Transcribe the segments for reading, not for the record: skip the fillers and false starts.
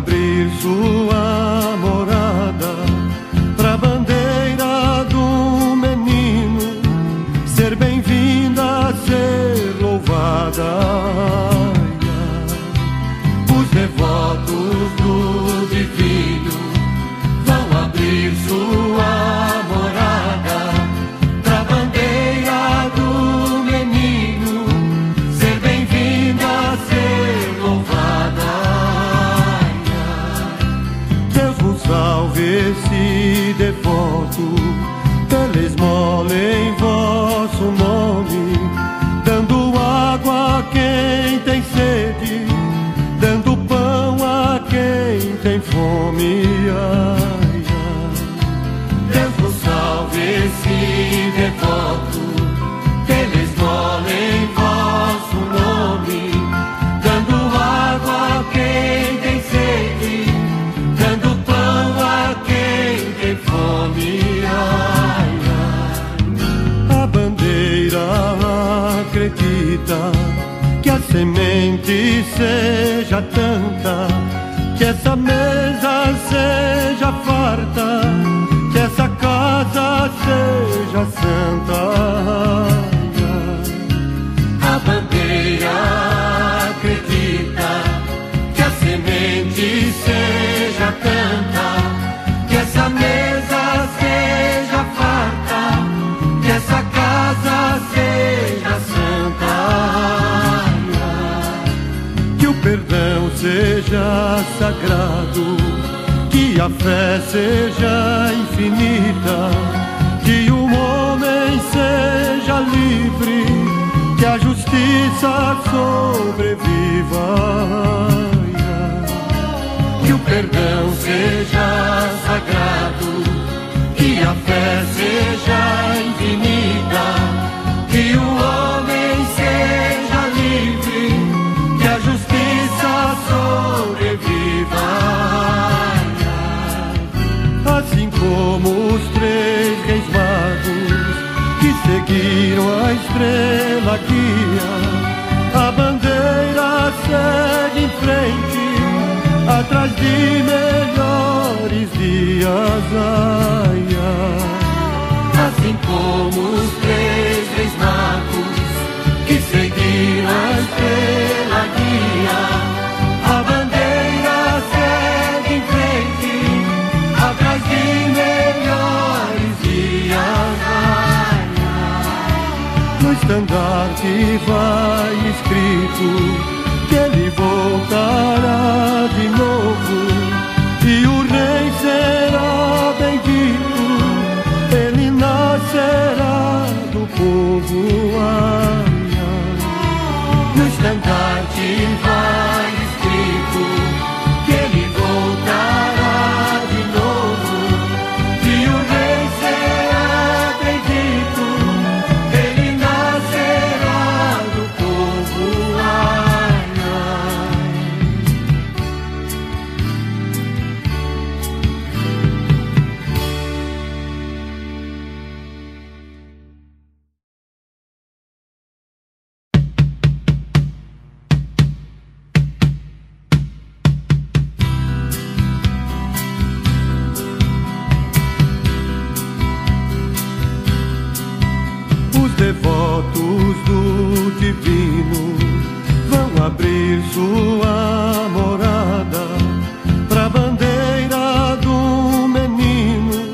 abrir sua morada pra bandeira do menino ser bem-vinda, ser louvada. Os devotos do divino vão abrir sua morada pra bandeira do menino ser bem-vinda, ser louvada. Deus vos salve, esse devoto, pela esmola em vosso nome, dando água a quem tem sede, dando pão a quem tem fome. Ai, ai. Deus vos salve, esse devoto, pela esmola em vosso nome, dando água a quem tem sede, dando pão a quem tem fome. Ai, ai. A bandeira acredita que a semente seja tanta, que essa mesa seja farta, que essa casa seja santa. A bandeira acredita que a semente seja tanta, que essa mesa seja farta, que essa casa seja santa. Que o perdão seja sagrado, que a fé seja infinita, que o homem seja livre, que a justiça sobreviva. Que o perdão seja sagrado, que a fé seja infinita, que o homem seja livre, que a justiça sobreviva. Assim como os 3 reis magos que seguiram a estrela guia, a bandeira segue em frente, atrás de melhores dias. Ai, ai. Assim como os 3 reis magos que seguiram a estrela guia, a bandeira segue em frente, atrás de melhores dias. Ai, ai. No estandarte vai escrito que ele voltará de novo, e o rei será bendito, ele nascerá do povo. Ai, ai. No estandarte vai escrito que ele voltará de novo, e o rei será bendito, ele nascerá do povo. Ai, devotos do divino vão abrir sua morada pra bandeira do menino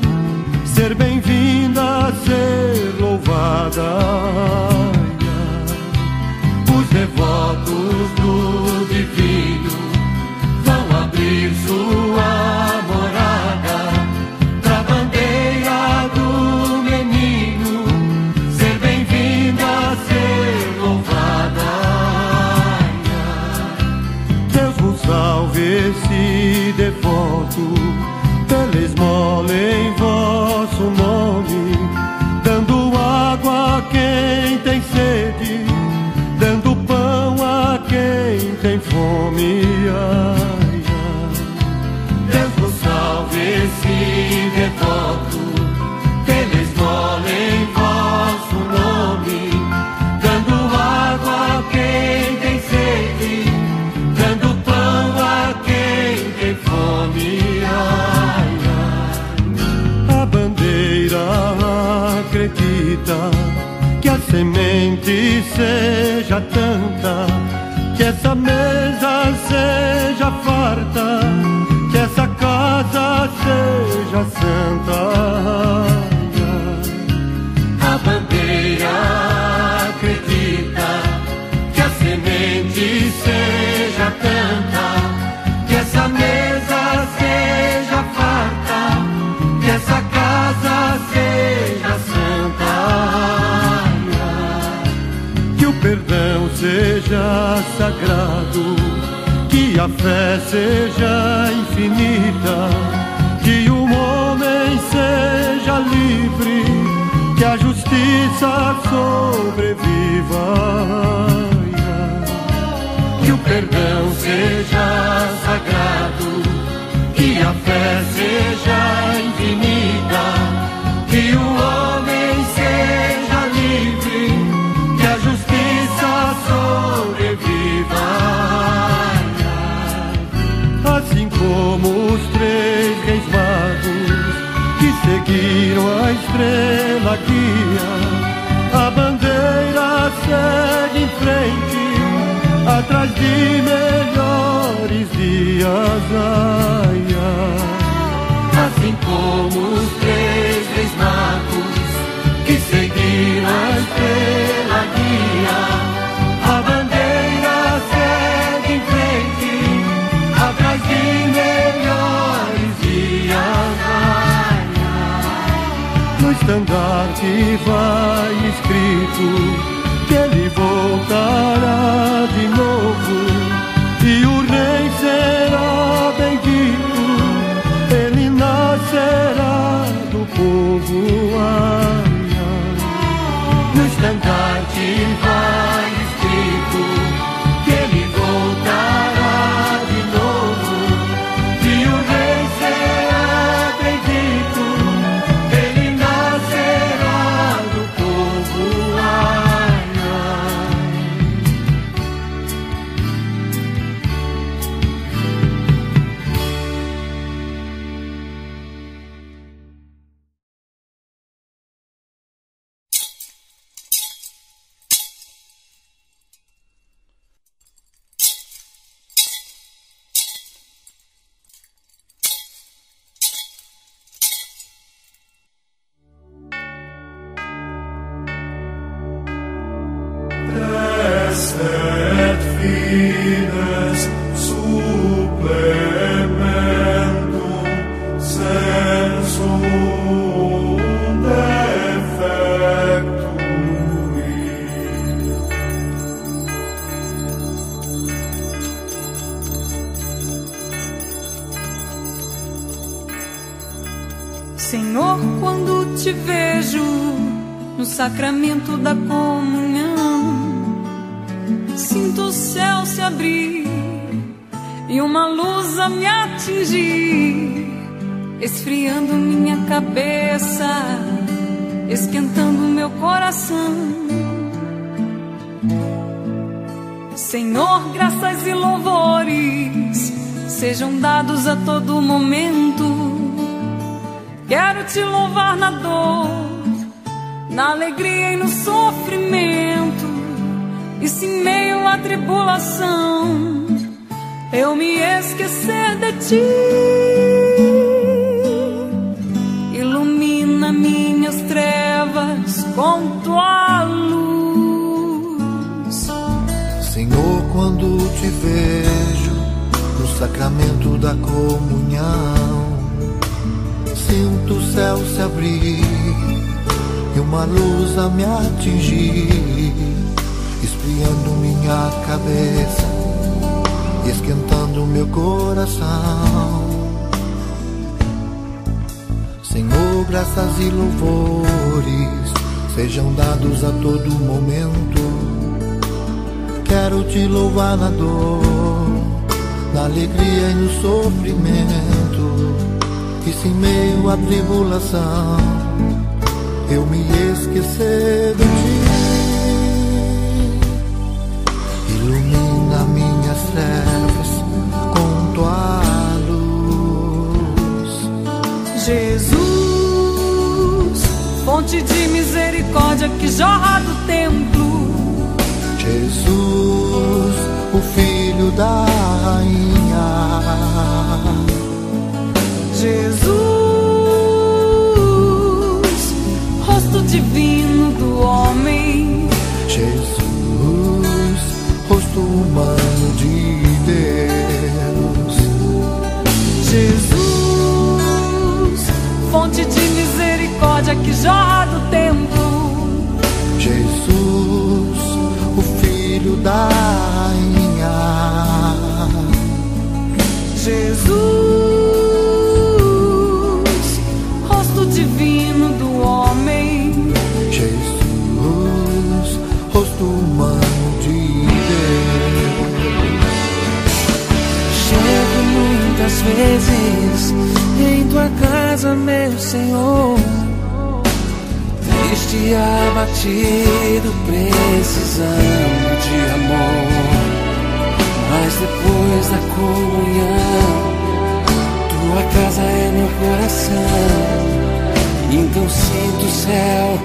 ser bem-vinda, ser louvada. Os devotos do divino vão abrir sua morada pra bandeira do menino ser bem-vinda, ser louvada. Deus vos salve, esse devoto, pela esmola em vosso nome, dando água a quem tem sede, dando pão a quem tem fome. Ai, ai. Deus vos salve, esse devoto, pela esmola em vosso nome, dando água a quem tem sede, dando pão a quem tem fome. seja tanta, que essa mesa seja farta, que essa casa seja santa. A bandeira acredita que a semente seja tanta, que essa mesa seja farta, que essa casa seja santa. Que o perdão seja sagrado, que a fé seja infinita, que o homem seja livre, que a justiça sobreviva. Que o perdão seja sagrado, que a fé seja infinita, que o homem seja livre, que a justiça sobreviva. Assim como os 3 reis magos que seguiram a estrela guia, a bandeira segue em frente, atrás de melhores dias. Assim como os 3 reis magos que seguiram a estrela guia, a bandeira segue em frente, atrás de melhores dias. No estandarte vai escrito que ele voltará de novo, e o rei será bendito, ele nascerá do povo. No estandarte vai escrito que ele voltará de novo, e o rei será bendito, ele nascerá do povo. Et fides supplementum sensum defectui. Senhor, quando te vejo no sacramento da comunhão, sinto o céu se abrir e uma luz a me atingir, esfriando minha cabeça, esquentando meu coração. Senhor, graças e louvores sejam dados a todo momento. Quero te louvar na dor, na alegria e no sofrimento. E se em meio à tribulação eu me esquecer de ti, ilumina minhas trevas com tua luz. Senhor, quando te vejo no sacramento da comunhão, sinto o céu se abrir e uma luz a me atingir, esfriando minha cabeça, esquentando meu coração. Senhor, graças e louvores sejam dados a todo momento. Quero te louvar na dor, na alegria e no sofrimento. E se em meio à tribulação eu me esquecer de ti, ilumina minhas trevas com tua luz. Jesus, fonte de misericórdia que jorra do templo, Jesus, o Filho da Rainha. Jesus, rosto divino do homem. Jesus, rosto humano de Deus. Jesus, fonte de misericórdia que jorra do templo. Jesus, o Filho da Rainha. Jesus, rosto divino do homem. Jesus, rosto humano de Deus. Chego muitas vezes em tua casa, meu Senhor, triste e abatido, precisando de amor. Mas depois da comunhão, tua casa é meu coração. Então sinto o céu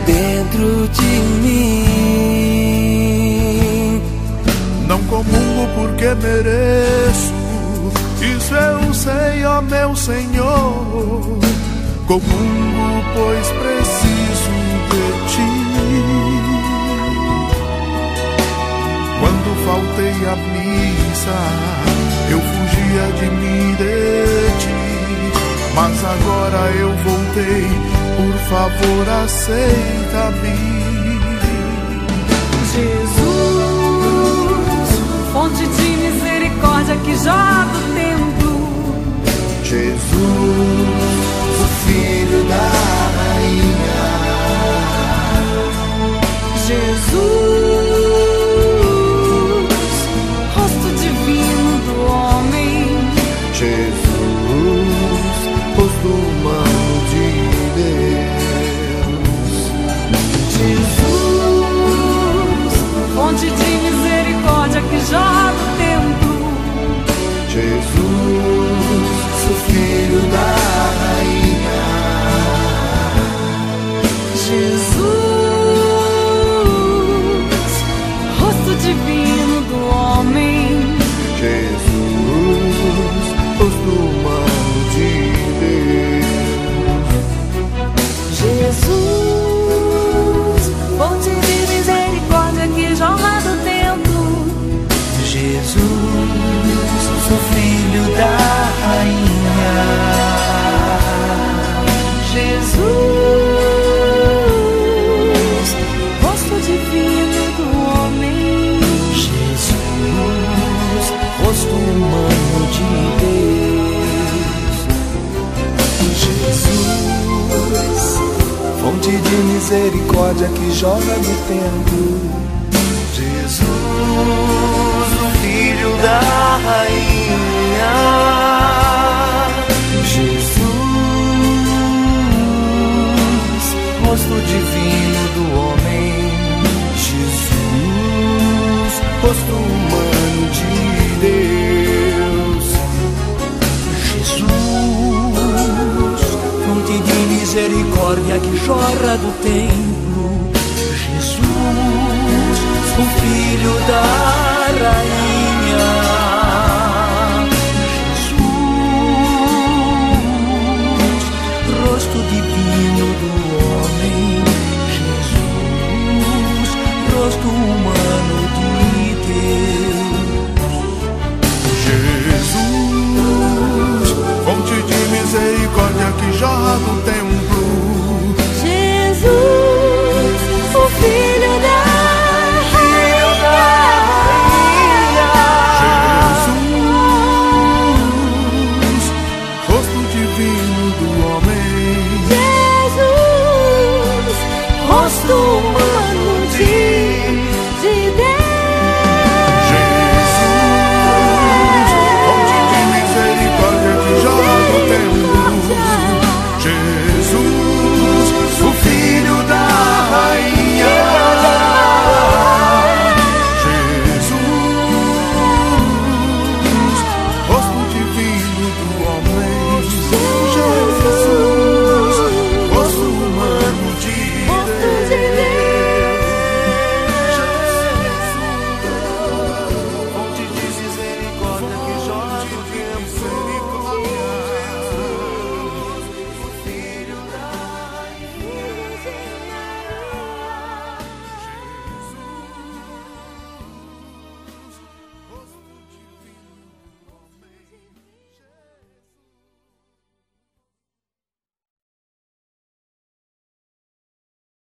dentro de mim. Não comungo porque mereço, isso eu sei, ó meu Senhor. Comungo pois preciso de ti. Quando faltei à missa, eu fugia de mim, de ti. Mas agora eu voltei, por favor aceita-me. Jesus, fonte de misericórdia que jorra do templo. Jesus, o Filho da Rainha. Jesus, rosto divino do homem. Jesus, rosto humano de Deus. Jesus, fonte de misericórdia que jorra do templo. Jesus, o Filho da Rainha. Jesus, rosto divino do homem. Jesus, rosto humano de Deus. Jesus, fonte de misericórdia que jorra do templo. Jesus, o Filho da Rainha. Jesus, rosto divino do homem. Jesus, rosto humano de Deus. Jesus, fonte de misericórdia que jorra do templo. Jesus, o Filho da Rainha. Jesus, rosto divino do homem. Jesus, rosto humano de Deus. Jesus, fonte de misericórdia que jorra do templo. Jesus, o Filho da